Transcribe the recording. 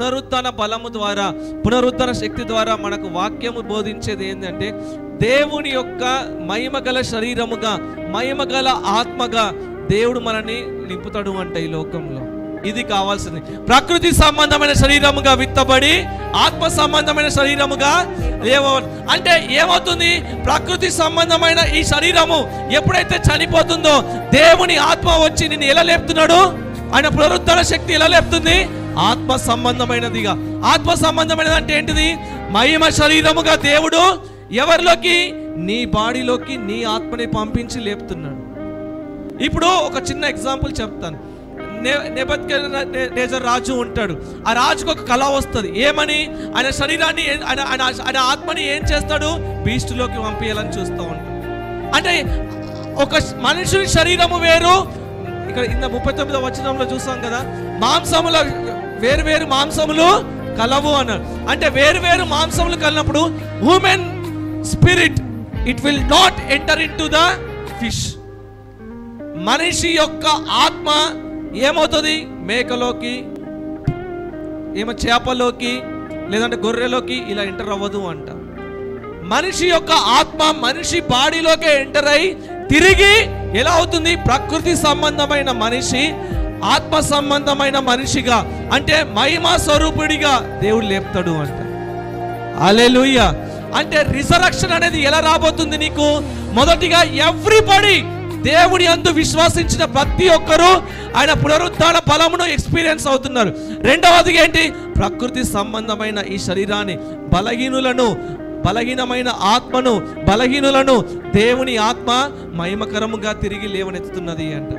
పునరుత్థాన బలము ద్వారా, పునరుత్థాన శక్తి ద్వారా మనకు వాక్యము బోధించేది ఏంటంటే దేవుని యొక్క మహిమగల శరీరముగా, మహిమగల ఆత్మగా దేవుడు మనల్ని నింపుతాడు అంటే ఈ లోకంలో. ఇది కావాల్సింది. ప్రకృతి సంబంధమైన శరీరముగా విత్తబడి ఆత్మ సంబంధమైన శరీరముగా అంటే ఏమవుతుంది? ప్రకృతి సంబంధమైన ఈ శరీరము ఎప్పుడైతే చనిపోతుందో దేవుని ఆత్మ వచ్చి నిన్ను ఎలా లేపుతున్నాడు? ఆయన పునరుద్ధరణ శక్తి ఎలా లేపుతుంది? ఆత్మ సంబంధమైనదిగా. ఆత్మ సంబంధమైనది అంటే ఏంటిది? మహిమ శరీరముగా దేవుడు ఎవరిలోకి? నీ బాడీలోకి నీ ఆత్మని పంపించి లేపుతున్నాడు. ఇప్పుడు ఒక చిన్న ఎగ్జాంపుల్ చెప్తాను. నెబుకద్నెజర్ రాజు ఉంటాడు. ఆ రాజుకు ఒక కళ వస్తుంది. ఏమని? ఆయన శరీరాన్ని, ఆయన ఆత్మని ఏం చేస్తాడు? బీస్టులోకి పంపించాలని చూస్తూ ఉంటాడు. అంటే ఒక మనుషుని శరీరము వేరు. ఇక్కడ 39వ వచనంలో చూస్తాం కదా, మాంసముల వేరు మాంసములు కలవు అన్నాడు. అంటే వేరు మాంసములు కలిగినప్పుడు human spirit it will not enter in to the fish. మనిషి యొక్క ఆత్మ ఏమవుతుంది? మేకలోకి, ఏమో చేపలోకి, లేదంటే గొర్రెలోకి ఇలా ఎంటర్ అవ్వదు అంట. మనిషి యొక్క ఆత్మ మనిషి బాడీలోకే ఎంటర్ అయి తిరిగి ఎలా అవుతుంది? ప్రకృతి సంబంధమైన మనిషి ఆత్మ సంబంధమైన మనిషిగా, అంటే మహిమా స్వరూపుడిగా దేవుడు లేపుతాడు అంట. హల్లెలూయా. అంటే రిజరక్షన్ అనేది ఎలా రాబోతుంది నీకు? మొదటిగా ఎవ్రీబడి, దేవుని యందు విశ్వాసించిన ప్రతి ఒక్కరూ ఆయన పునరుత్థాన బలమును ఎక్స్పీరియన్స్ అవుతున్నారు. రెండవది ఏంటి? ప్రకృతి సంబంధమైన ఈ శరీరాన్ని, బలహీనమైన ఆత్మను, బలహీనులను దేవుని ఆత్మ మహిమకరముగా తిరిగి లేవనెత్తుతున్నది అంట.